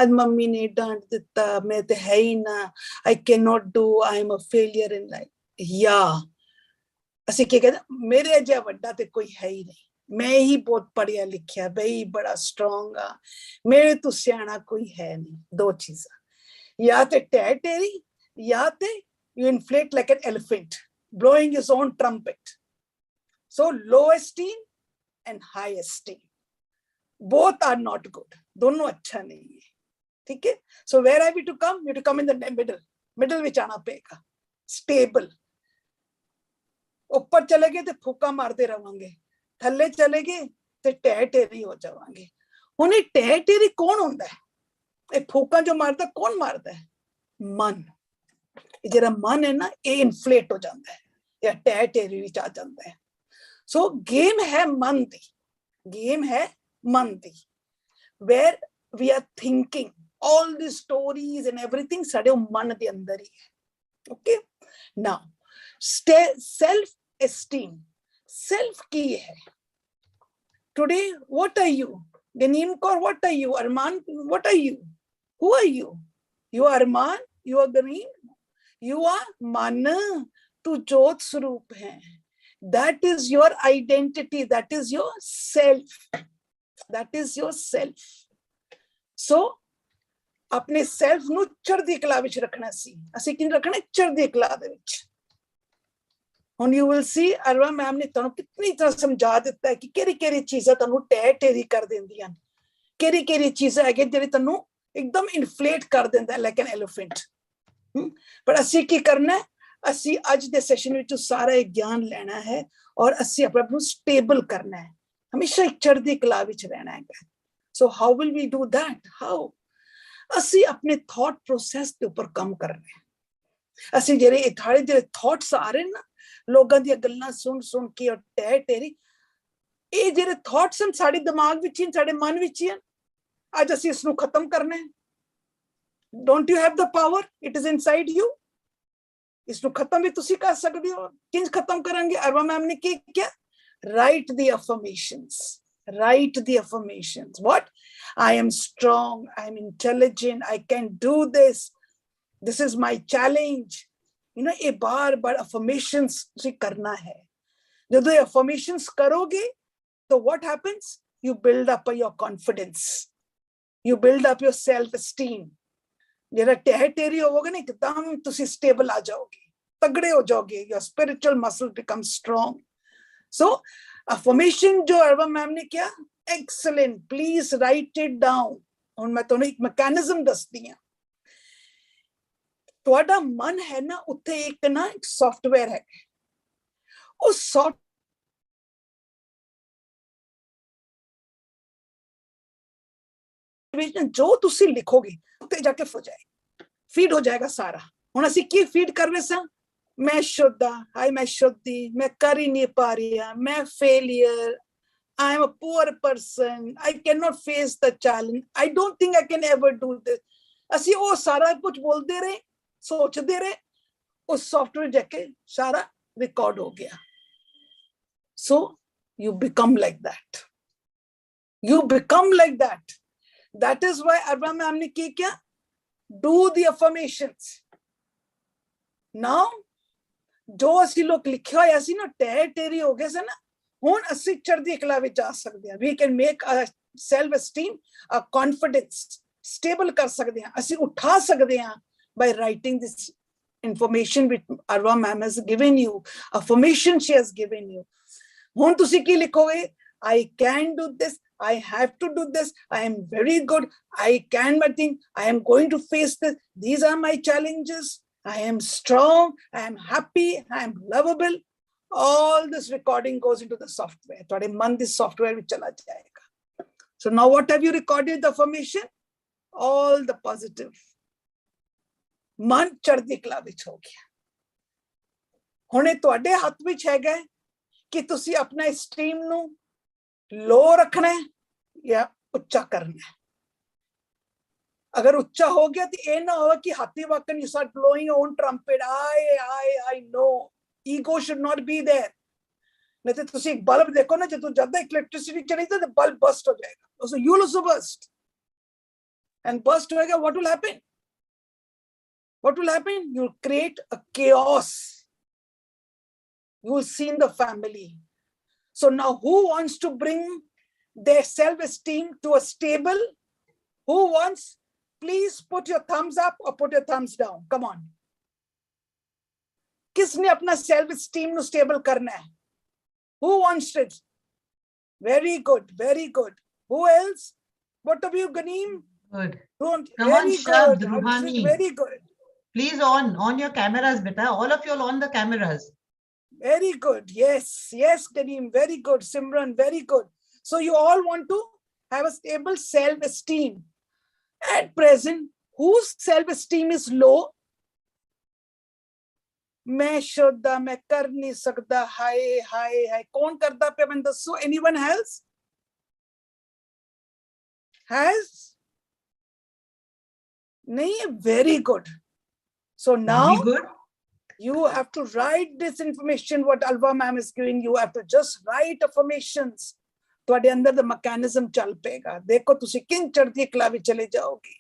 ਅੱਜ ਮੰਮੀ ਨੇ ਡਾਂਟ ਦਿੱਤਾ, ਮੈਂ ਤੇ ਹੈ ਹੀ ਨਾ, I cannot do, I am a failure in life. ਅਸੀਂ ਕੀ ਕਹਿੰਦੇ, ਮੇਰੇ ਜਿਹਾ ਵੱਡਾ ਤੇ ਕੋਈ ਹੈ ਹੀ ਨਹੀਂ. मैं ही बहुत पढ़िया लिखिया, बई बड़ा स्ट्रॉन्ग आ, मेरे तो सियाना कोई है नहीं। दो चीज़ां, या ते टै टेरी, या ते you inflate like an elephant blowing his own trumpet. So low esteem and high esteem, both are not good. दोनों अच्छा नहीं है, ठीक है? So where are we to come? We have to come in the middle ਵਿੱਚ आना पड़ेगा, stable. ऊपर चले गए तो फूका मारते रहोगे, थल्ले चले गए तो टै टेरी हो जावांगे। हुण ये टै टेरी कौन होंदा है? ये फूका जो मारता कौन मारता है? मन। ਜਿਹੜਾ मन है ना, ये इन्फ्लेट हो जाता है या टै टेरी विच आ जाता है। सो गेम है मन दी, गेम है मन दी, where we are thinking all the stories and everything साडे मन दे अंदर ही है। Okay, now self esteem, self की है। Today what are you? Ganeem Kaur, what are you? Arman, what are you? Who are you? You are Arman, you are Ganeem, you are मन, तू ज्योत स्वरूप है। That is your identity, that is your self, that is your self. So अपने self ਨੂੰ ਚੜ੍ਹਦੀ ਕਲਾ ਵਿੱਚ ਰੱਖਣਾ ਸੀ। ਅਸੀਂ ਕਿਵੇਂ ਰੱਖਣਾ? ਚੜ੍ਹਦੀ ਕਲਾ ਦੇ ਵਿੱਚ। ਹੁਣ you will see ਅਰਵਾ ਮੈਮ ਨੇ ਤੁਹਾਨੂੰ ਕਿੰਨੀ ਤਰ੍ਹਾਂ ਸਮਝਾ ਦਿੱਤਾ ਹੈ ਕਿ ਕਿਹੜੀ ਚੀਜ਼ਾਂ ਤੁਹਾਨੂੰ ਟੈ ਟੇਰੀ ਕਰ ਦਿੰਦੀਆਂ ਹਨ, ਕਿਹੜੀ ਚੀਜ਼ਾਂ ਹੈਗੇ ਜਿਹੜੇ ਤੁਹਾਨੂੰ ਇੱਕਦਮ ਇਨਫਲੇਟ ਕਰ ਦਿੰਦਾ ਲਾਈਕ ਐਨ ਐਲੀਫੈਂਟ। ਪਰ ਅਸੀਂ ਕੀ ਕਰਨਾ ਹੈ? ਅਸੀਂ ਅੱਜ ਦੇ ਸੈਸ਼ਨ ਵਿੱਚ ਸਾਰਾ ਇਹ ਗਿਆਨ ਲੈਣਾ ਹੈ ਔਰ ਅਸੀਂ ਆਪਣੇ ਆਪ ਨੂੰ ਸਟੇਬਲ ਕਰਨਾ ਹੈ, ਹਮੇਸ਼ਾ ਇੱਕ ਚੜ੍ਹਦੀ ਕਲਾ ਵਿੱਚ ਰਹਿਣਾ ਹੈ। So how will we do that? How? ਅਸੀਂ ਆਪਣੇ ਥਾਟ ਪ੍ਰੋਸੈਸ ਦੇ ਉੱਪਰ ਕੰਮ ਕਰਨਾ ਹੈ। ਅਸੀਂ ਜਿਹੜੇ ਥਾਟਸ ਆ ਰਹੇ ਨਾ, ਲੋਕਾਂ ਦੀਆਂ ਗੱਲਾਂ ਸੁਣ ਕੇ ਔਰ ਟੈ ਟੇਰੀ, ਇਹ ਜਿਹੜੇ ਥਾਟਸ ਹਨ ਸਾਡੇ ਦਿਮਾਗ ਵਿੱਚ ਹੀ, ਸਾਡੇ ਮਨ ਵਿੱਚ ਹੀ ਹਨ। ਅੱਜ ਅਸੀਂ ਇਸ ਨੂੰ ਖਤਮ ਕਰਨਾ ਹੈ। Don't you have the power? It is inside you. ਇਸ ਨੂੰ ਖਤਮ ਵੀ ਤੁਸੀਂ ਕਰ ਸਕਦੇ ਹੋ। ਕਿੰਜ ਖਤਮ ਕਰਾਂਗੇ? ਅਰਵਾ ਮੈਮ ਨੇ ਕੀ ਕਿਹਾ? Write the affirmations. Write the affirmations. What? I am strong, I am intelligent, I can do this. This is my challenge. You know, ਇਹ ਬਾਰ-ਬਾਰ affirmations ਤੁਸੀਂ ਕਰਨਾ ਹੈ। ਜਦੋਂ ਇਹ affirmations ਕਰੋਗੇ ਤਾਂ what happens? You build up your confidence. You build up your self-esteem. ਜਿਹੜਾ ਟਹਿ ਟੇਰੀ ਹੋਵੋਗੇ ਨਾ, ਇੱਕਦਮ ਤੁਸੀਂ ਸਟੇਬਲ ਆ ਜਾਓਗੇ, ਤਗੜੇ ਹੋ ਜਾਓਗੇ। your spiritual muscle becomes strong. So affirmation ਜੋ ਅਰਵਾ ਮੈਮ ਨੇ ਕਿਹਾ, excellent, please write it down. ਹੁਣ ਮੈਂ ਤੁਹਾਨੂੰ ਇੱਕ ਮੈਕੈਨਿਜ਼ਮ ਦੱਸਦੀ ਹਾਂ। ਤੁਹਾਡਾ ਮਨ ਹੈ ਨਾ, ਉੱਥੇ ਇੱਕ ਸੌਫਟਵੇਅਰ ਹੈ। ਉਹ ਸੌਫਟਵੇਅਰ ਜੋ ਤੁਸੀਂ ਲਿਖੋਗੇ ਉੱਤੇ ਜਾ ਕੇ ਫੀਡ ਹੋ ਜਾਏਗਾ ਸਾਰਾ। ਹੁਣ ਅਸੀਂ ਕੀ ਫੀਡ ਕਰ ਰਹੇ ਸਾਂ? ਮੈਂ ਸ਼ੁੱਧ ਹਾਂ, ਹਾਏ ਮੈਂ ਸ਼ੁੱਧੀ, ਮੈਂ ਕਰ ਹੀ ਨਹੀਂ ਪਾ ਰਹੀ ਹਾਂ, ਮੈਂ failure, I am a poor person, I cannot face the challenge, I don't think I can ever do this. ਅਸੀਂ ਉਹ ਸਾਰਾ ਕੁਝ ਬੋਲਦੇ ਰਹੇ, ਸੋਚਦੇ ਰਹੇ, ਉਸ ਸੌਫਟਵੇਅਰ ਜਾ ਕੇ ਸਾਰਾ ਰਿਕਾਰਡ ਹੋ ਗਿਆ। So you become like that. You become like that. That is why Arwa ma'am ne ki kya? Do the affirmations. Now, जो ਅਸੀਂ ਲੋਕ ਲਿਖਿਆ ਹੋਇਆ ਸੀ ਨਾ, ਟੈ ਟੇਰੀ ਹੋ ਗਏ ਸੀ ਨਾ, ਹੁਣ ਅਸੀਂ ਚੜ੍ਹਦੀ ਕਲਾ ਵਿੱਚ ਆ ਸਕਦੇ ਹਾਂ। We can make our self-esteem, our confidence stable ਕਰ ਸਕਦੇ ਹਾਂ। ਅਸੀਂ ਉਠਾ ਸਕਦੇ ਹਾਂ by writing this information which Arwa ma'am has given you, affirmation she has given you. ਹੁਣ ਤੁਸੀਂ ਕੀ ਲਿਖੋਗੇ? I can do this, I have to do this, I am very good, I can my thing, I am going to face this, these are my challenges, I am strong, I am happy, I am lovable. All this recording goes into the software. ਤੁਹਾਡੇ ਮਨ ਦੀ software ਵਿੱਚ ਚਲਾ ਜਾਏਗਾ। So now what have you recorded the affirmation? All the positive. ਮਨ ਚੜ੍ਹਦੀ ਕਲਾ ਵਿੱਚ ਹੋ ਗਿਆ। ਹੁਣ ਇਹ ਤੁਹਾਡੇ ਹੱਥ ਵਿੱਚ ਹੈਗਾ ਕਿ ਤੁਸੀਂ ਆਪਣਾ esteem ਨੂੰ ਲੋ ਰੱਖਣਾ ਹੈ ਜਾਂ ਉੱਚਾ ਕਰਨਾ ਹੈ। ਅਗਰ ਉੱਚਾ ਹੋ ਗਿਆ ਤੇ ਇਹ ਨਾ ਹੋਵੇ ਕਿ ਹਾਥੀ walk-in you start blowing your own trumpet. I know. Ego should not be there. ਨਹੀਂ ਤੇ ਤੁਸੀਂ ਇੱਕ ਬਲਬ ਦੇਖੋ ਨਾ, ਜਦੋਂ ਜ਼ਿਆਦਾ ਇਲੈਕਟ੍ਰਿਸਿਟੀ ਚਲੀ ਤਾਂ ਬਲਬ ਬਸਟ ਹੋ ਜਾਏਗਾ। So you will also burst. And burst ਹੋਏਗਾ, what will happen? What will happen? You will create a chaos. You will see in the family. So now who wants to bring their self-esteem to a stable? Who wants? Please put your thumbs up or put your thumbs down. Come on. किसने अपना self-esteem नु stable करना है? Who wants it? Very good, very good. Who else? What of you, Ganeem? Good. Don't. Come on, Very Shabd, good. Ruhani. Very good. Please on your cameras, beta. All of you on the cameras. Very good. Yes, yes, Ganeem. Very good. Simran, very good. So you all want to have a stable self-esteem. At present, whose self-esteem is low? मैं शुद्धा, मैं कर नहीं सकता, हाय हाय हाय. कौन करता पे मैं दसो? Anyone else? Has? नहीं, very good. So now Very good. you have to write this information what Alva ma'am is giving you. Have to just write affirmations. ਤੁਹਾਡੇ ਅੰਦਰ ਦਾ ਮੈਕੈਨਿਜ਼ਮ ਚੱਲ ਪਏਗਾ. ਦੇਖੋ ਤੁਸੀਂ ਕਿੰਨ ਚੜ੍ਹਦੀ ਕਲਾ ਵਿੱਚ ਚਲੇ ਜਾਓਗੇ.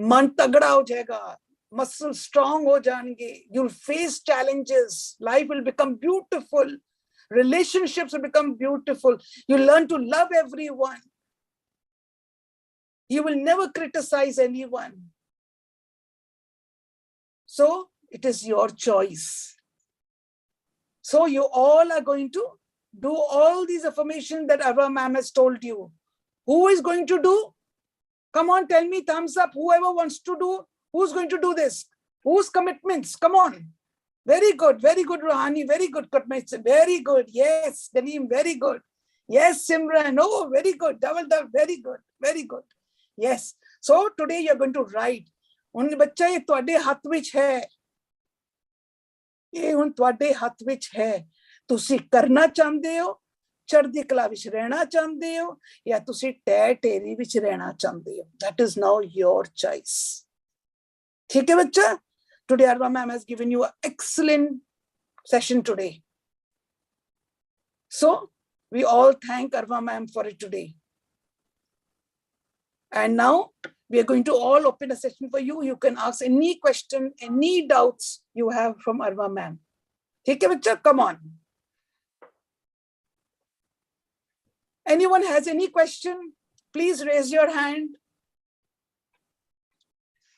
ਮਨ ਤਗੜਾ ਹੋ ਜਾਏਗਾ. Muscles strong ho jange. You'll face challenges. Life will become beautiful. Relationships will become beautiful. You'll learn to love everyone. You will never criticize anyone. So it is your choice. So you all are going to do all these affirmations that Arwa ma'am has told you. Who is going to do? Come on, tell me, thumbs up. Whoever wants to do. Who's going to do this? Whose commitments? Come on. Very good, Ruhani. Very good commitments. Very good. Yes, Ganeem, very good. Yes, Simran. Oh, very good. Double. Very good. Very good. Yes. So today you're going to write. उन बच्चा ये ਤੁਹਾਡੇ ਹੱਥ ਵਿੱਚ ਹੈ. ਇਹ ਹੁਣ ਤੁਹਾਡੇ ਹੱਥ ਵਿੱਚ ਹੈ. ਤੁਸੀਂ ਕਰਨਾ ਚਾਹੁੰਦੇ ਹੋ, ਚੜ੍ਹਦੀ ਕਲਾ ਵਿੱਚ ਰਹਿਣਾ ਚਾਹੁੰਦੇ ਹੋ, ਜਾਂ ਤੁਸੀਂ ਟੈ ਢੇਰੀ ਵਿੱਚ ਰਹਿਣਾ ਚਾਹੁੰਦੇ ਹੋ. That is now your choice. ठीक है बच्चा? Today Arwa ma'am has given you an excellent session today. So we all thank Arwa ma'am for it today. And now we are going to all open a session for you. You can ask any question, any doubts you have from Arwa ma'am. ठीक है बच्चा? Come on. Anyone has any question? Please raise your hand.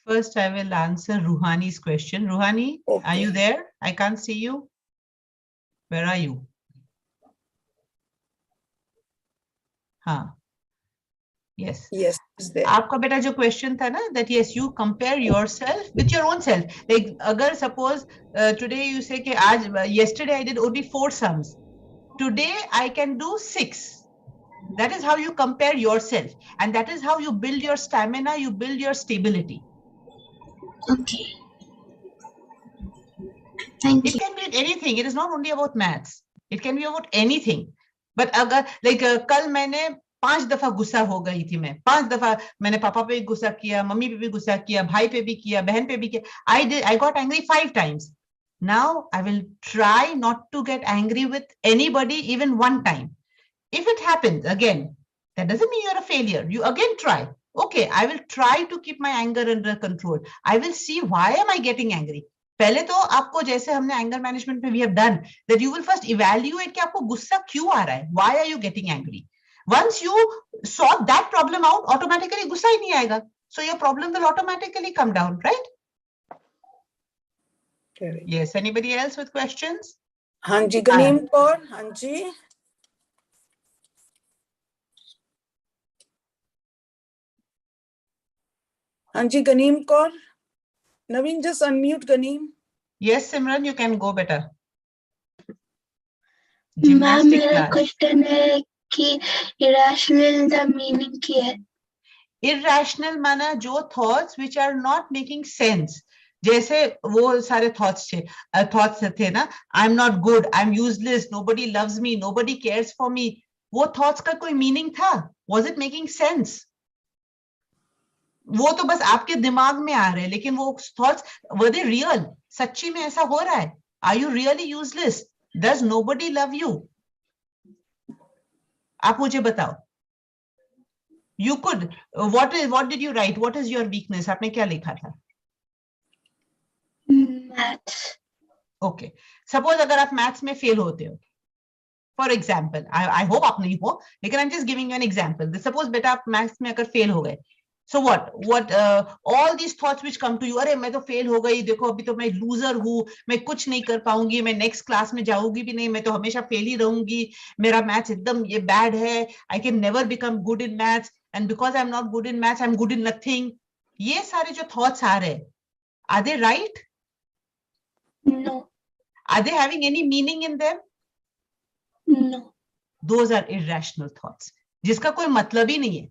First, I will answer Ruhani's question. Ruhani, Okay. Are you there? I can't see you. Where are you? हाँ. Yes. Yes, is there. आपका बेटा जो question था ना, that yes, you compare yourself with your own self. Like, अगर suppose today you say कि आज yesterday I did only 4 sums. Today I can do 6. That is how you compare yourself, and that is how you build your stamina. You build your stability. Okay. Thank It you. can be anything. It is not only about maths. It can be about anything. But अगर like कल मैंने 5 दफा गुस्सा हो गई थी. मैं 5 दफा मैंने पापा पे भी गुस्सा किया, मम्मी पे भी गुस्सा किया, भाई पे भी किया, बहन पे भी किया. I got angry 5 times. Now I will try not to get angry with anybody even one time. If it happens again, that doesn't mean you're a failure. You again try. Okay, I will try to keep my anger under control. I will see why am I getting angry. पहले तो आपको जैसे हमने anger management में we have done that you will first evaluate कि आपको गुस्सा क्यों आ रहा है. Why are you getting angry? Once you sort that problem out, automatically गुस्सा ही नहीं आएगा. So your problem will automatically come down, right? Correct. Yes. Anybody else with questions? हाँ जी, गनीम कौर. हाँ जी. हाँ जी, गनीम Kaur. Naveen, just unmute Ganeem. Yes, Simran, you can go better. Ma'am Gymnastic मेरा class. Question है कि irrational the meaning क्या है? Irrational माना जो thoughts which are not making sense. जैसे वो सारे thoughts थे ना, I'm not good, I'm useless, nobody loves me, nobody cares for me. वो thoughts का कोई meaning था? Was it making sense? वो तो बस आपके दिमाग में आ रहे हैं, लेकिन वो thoughts were they real? सच्ची में ऐसा हो रहा है? Are you really useless? Does nobody love you? आप मुझे बताओ. You could. What did you write? What is your weakness? आपने क्या लिखा था? Maths. Okay. Suppose अगर आप maths में fail होते हो, For example, I hope आप नहीं हो, लेकिन I'm just giving you an example. Suppose बेटा आप मैथ्स में अगर फेल हो गए, so what all these thoughts which come to you, अरे मैं तो फेल हो गई, देखो अभी तो मैं लूजर हूँ, मैं कुछ नहीं कर पाऊंगी, मैं नेक्स्ट क्लास में जाऊंगी भी नहीं, मैं तो हमेशा फेल ही रहूंगी, मेरा मैथ्स एकदम ये बैड है, I can never become good in maths, and because I'm not good in maths, I'm good in nothing. ये सारे जो thoughts आ रहे, are they right? No. Are they having any meaning in them? No. Those are irrational thoughts. जिसका कोई मतलब ही नहीं है.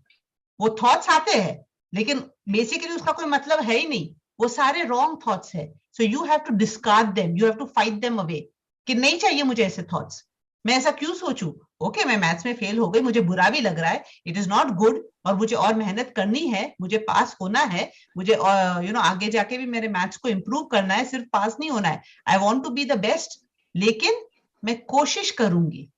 वो thoughts आते हैं, लेकिन basically उसका कोई मतलब है ही नहीं. वो सारे wrong thoughts है. So you have to discard them. You have to fight them away. कि नहीं चाहिए मुझे ऐसे thoughts. मैं ऐसा क्यों सोचूं? Okay, मैं मैथ्स में फेल हो गई, मुझे बुरा भी लग रहा है. It is not good. और मुझे और मेहनत करनी है, मुझे पास होना है, मुझे आगे जाके भी मेरे मैथ्स को इम्प्रूव करना है, सिर्फ पास नहीं होना है. I want to be the best. लेकिन मैं कोशिश करूंगी,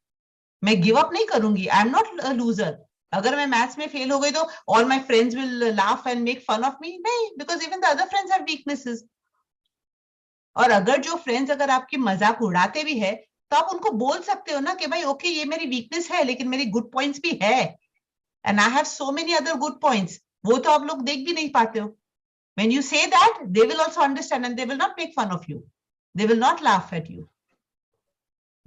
मैं गिव अप नहीं करूंगी. I am not a loser. अगर मैं मैथ्स में फेल हो गई तो all my friends will laugh and make fun of me. नहीं, because even the other friends have weaknesses. और अगर जो फ्रेंड्स अगर आपकी मजाक उड़ाते भी है, तो आप उनको बोल सकते हो ना कि भाई ओके, ये मेरी वीकनेस है, लेकिन मेरी गुड पॉइंट्स भी है, and I have so many other good points. वो तो आप लोग देख भी नहीं पाते हो. When you say that, they will also understand and they will not make fun of you. They will not laugh at you.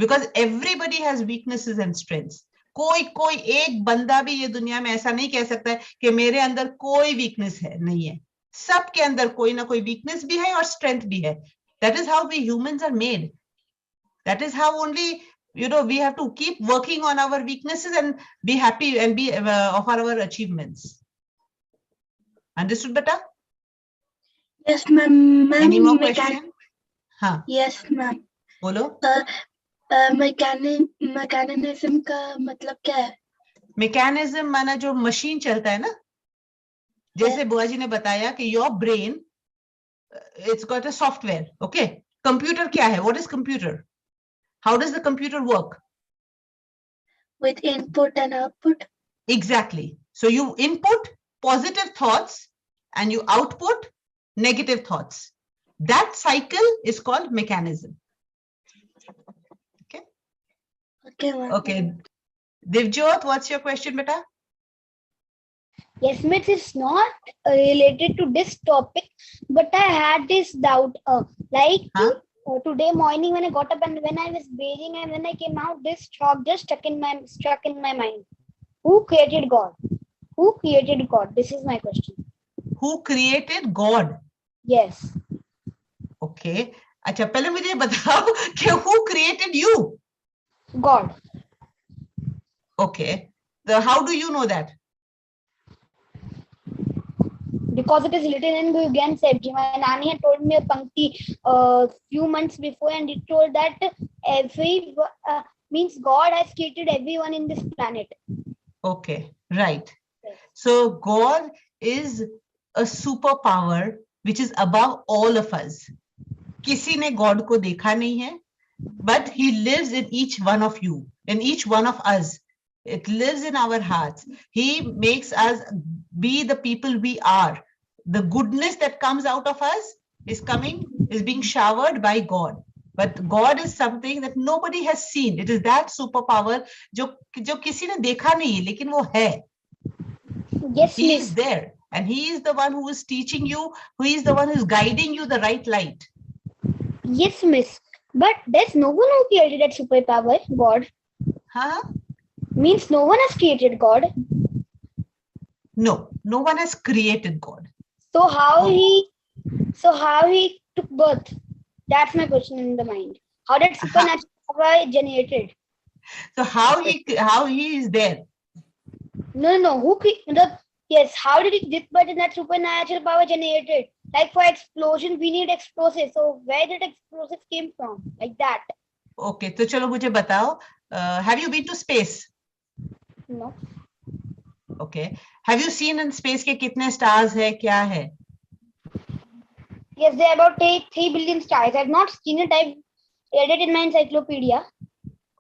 Because everybody has weaknesses and strengths. कोई एक बंदा भी ये दुनिया में ऐसा नहीं कह सकता है कि मेरे अंदर कोई वीकनेस है. नहीं है. सबके अंदर कोई ना कोई वीकनेस भी है और स्ट्रेंथ भी है. That is how we humans are made. That is how only we have to keep working on our weaknesses and be happy and be of our achievements. Understood, beta? Yes, ma'am. Any more question? हाँ. Yes, ma'am. बोलो. Mechanism का मतलब क्या है? Mechanism माना जो machine चलता है ना, जैसे बुआ जी ने बताया कि your brain it's got a software. Okay, computer क्या है? What is computer? How does the computer work? With input and output. Exactly. So you input positive thoughts and you output negative thoughts. That cycle is called mechanism. Okay, ma'am. Okay. Divjot, what's your question, beta? Yes, miss, it's not related to this topic, but I had this doubt. Today morning when I got up and when I was bathing and when I came out, this thought just stuck in my mind. Who created God? Who created God? This is my question. Who created God? Yes. Okay. अच्छा, पहले मुझे बताओ कि who created you? God. Okay. So how do you know that? Because it is written in Guru Gyan Sahib Ji. My Nani had told me a pankti few months before, and it told that means God has created everyone in this planet. Okay, right. Yes. So God is a superpower which is above all of us. किसी ने God को देखा नहीं है, but He lives in each one of you, in each one of us. It lives in our hearts. He makes us be the people we are. The goodness that comes out of us is being showered by God. But God is something that nobody has seen. It is that superpower जो किसी ने देखा नहीं है, लेकिन वो है. Yes, He miss. is there, and He is the one who is teaching you, who is the one who is guiding you the right light. Yes, miss. But there's no one who created that superpower, God. Huh? Means no one has created God. No, no one has created God. So how he took birth? That's my question in the mind. How did supernatural power generated? So how he is there? No. How did it give birth in that supernatural power generated? Like for explosion, we need explosives. So where did explosives came from? Like that. Okay, तो चलो मुझे बताओ. Have you been to space? No. Okay. Have you seen in space के कितने stars है, क्या है? Yes, there are about 3 billion stars. I've not seen it. I've read it in my encyclopedia.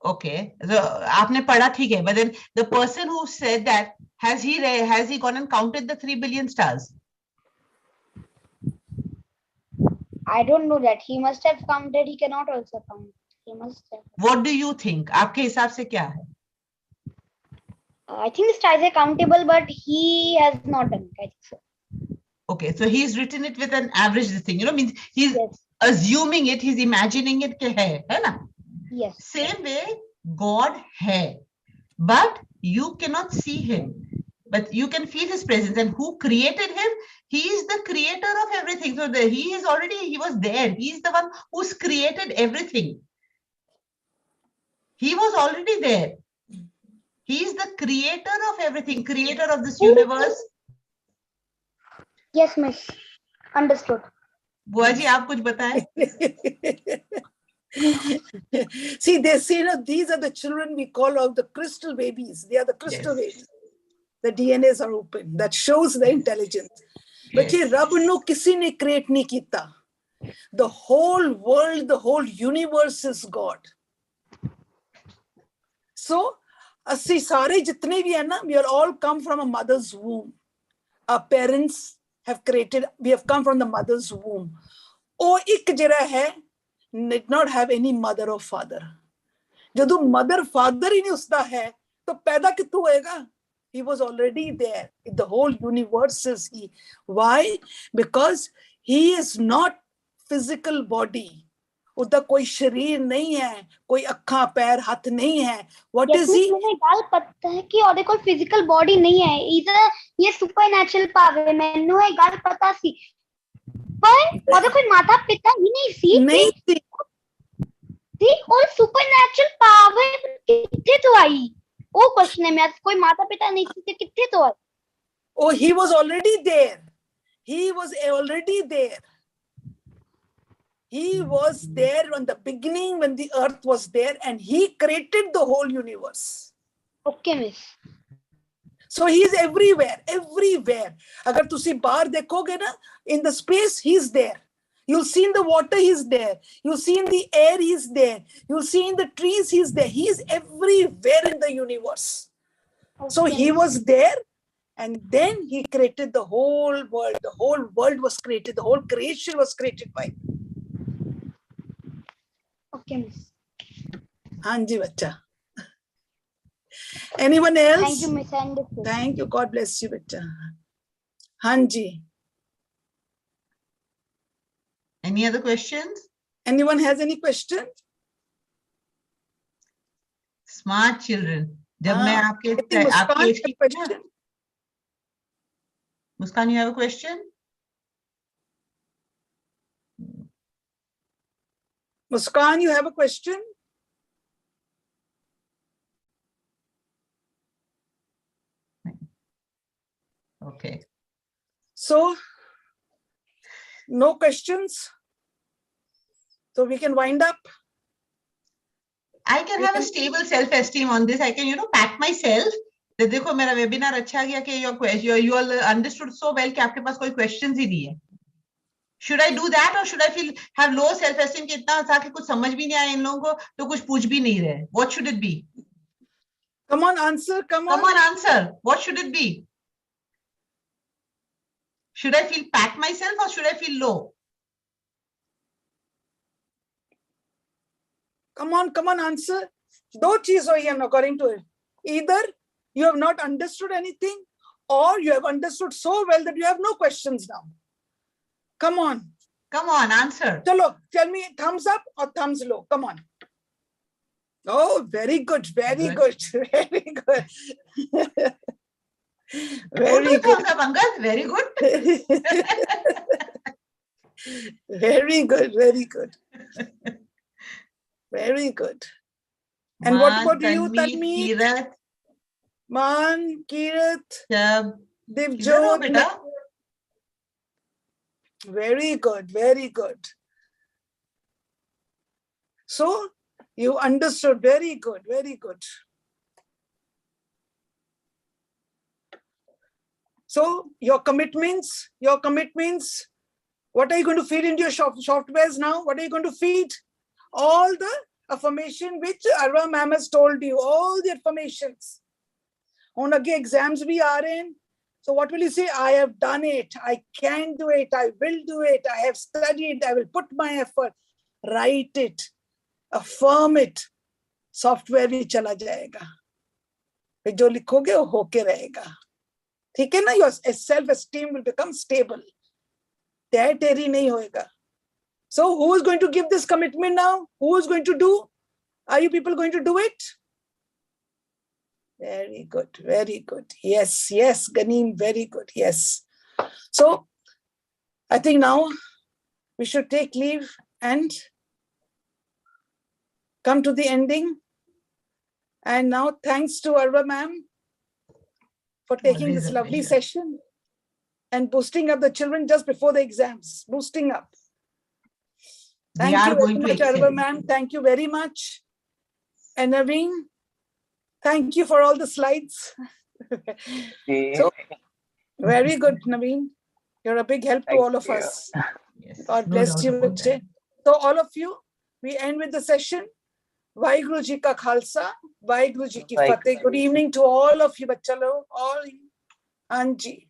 Okay. So आपने पढ़ा, ठीक है. But then the person who said that, has he gone and counted the 3 billion stars? I don't know that. He must have counted. He cannot also count. famous. What do you think? आपके हिसाब से क्या है? I think this child is accountable, but he has not done it. I think so. Okay, so he's written it with an average thing, means he's Yes. assuming it, he's imagining it के है ना? Yes. Same way, God है, but you cannot see him, but you can feel his presence. And who created him? He is the creator of everything. So he was there. He is the one who's created everything. He was already there. He is the creator of everything, creator of this universe. Yes, miss. Understood. बुआ जी आप कुछ बताएं? See, they say, these are the children we call all the crystal babies. They are the crystal babies. The DNAs are open. That shows the intelligence. But Yes. Rab nu kisi ne create nahi kita. The whole world, the whole universe is God. So, ਅਸੀਂ ਸਾਰੇ ਜਿਤਨੇ ਵੀ ਹੈ ਨਾ, we are all come from a mother's womb. Our parents have created, we have come from the mother's womb. ਉਹ ਇੱਕ ਜਿਹੜਾ ਹੈ, did not have any mother or father. ਜਦੋਂ mother father ਹੀ ਨਹੀਂ ਉਸਦਾ ਹੈ, ਤਾਂ ਪੈਦਾ ਕਿੱਥੋਂ ਹੋਏਗਾ? He was already there. The whole universe is he. Why? Because he is not physical body. उसका कोई शरीर नहीं है, कोई अक्खां पैर हाथ नहीं है. What is he? मुझे गाल पता है कि और कोई फिजिकल बॉडी नहीं है. इधर ये सुपरनैचुरल पावर मैंने ये गाल पता सी. पर और कोई माता पिता ही नहीं सी. नहीं थी. थी और सुपरनैचुरल पावर कितने तो आई? वो क्वेश्चन है मेरा. कोई माता पिता नहीं थी कितने तो आई? Oh, he was already there. He was already there. He was there on the beginning when the earth was there, and he created the whole universe. Okay, miss. So he is everywhere, everywhere. अगर तुसी बाहर देखोगे ना, in the space he's there. You'll see in the water he's there. You'll see in the air he's there. You'll see in the trees he's there. He's everywhere in the universe. Okay. So he was there, and then he created the whole world. The whole world was created. The whole creation was created by him. Okay, miss. हाँ जी बच्चा. Anyone else? Thank you, miss. Understood. Thank you. God bless you, बच्चा. हाँ जी. Any other questions? Anyone has any question? Smart children. जब मैं आपके Muskan as की question. Muskan, you have a question? Muskan, you have a question? Okay. So, no questions? So we can wind up? I can have a stable self-esteem on this. I can, pat myself. that देखो मेरा webinar अच्छा गया कि you all understood so well कि आपके पास कोई questions ही नहीं है. Should I do that, or should I have low self-esteem कि इतना था कि कुछ समझ भी नहीं आया इन लोगों को तो कुछ पूछ भी नहीं रहे? What should it be? Come on, answer. Come on. Come on, answer. What should it be? Should I feel pat myself or should I feel low? Come on, answer. दो चीज हुई है according to it. Either you have not understood anything, or you have understood so well that you have no questions now. Come on. Come on, answer. Chalo, tell me thumbs up or thumbs low. Come on. Oh, very good. Very good. Very good. Very good. Thumbs up, Angad. Very good. Very good. Very good. Very good. And what about you, Tanmeet? Kirat. Man, Kirat, Kiधर Divjot. हो बेटा? Very good. Very good. So, you understood. Very good. Very good. So, your commitments, what are you going to feed into your softwares now? What are you going to feed? All the affirmation which Arwa ma'am has told you, all the affirmations. On again, exams bhi aa rahe hain. So what will you say? I have done it. I can do it. I will do it. I have studied. I will put my effort. Write it. affirm it, software भी चला जाएगा, फिर जो लिखोगे वो होके रहेगा, ठीक है ना? Your self-esteem will become stable, टेरी नहीं होएगा. So who is going to give this commitment now? Who is going to do? Are you people going to do it? Very good, very good. Yes, yes, Ganeem, very good. Yes. So I think now we should take leave and come to the ending. And now thanks to Arwa ma'am for taking Always this a lovely pleasure. session and boosting up the children just before the exams, boosting up. They Thank are you very going to much, excel. Arwa ma'am. Thank you very much. And Naveen, thank you for all the slides. So, very good, Naveen. You're a big help to Thank all of you. us. Yes, God no bless doubt you. about that. So all of you, we end with the session. Vaheguru Ji ka Khalsa, Vaheguru Ji ki Fateh. Good evening to all of you, bachcha log, all you. Anji.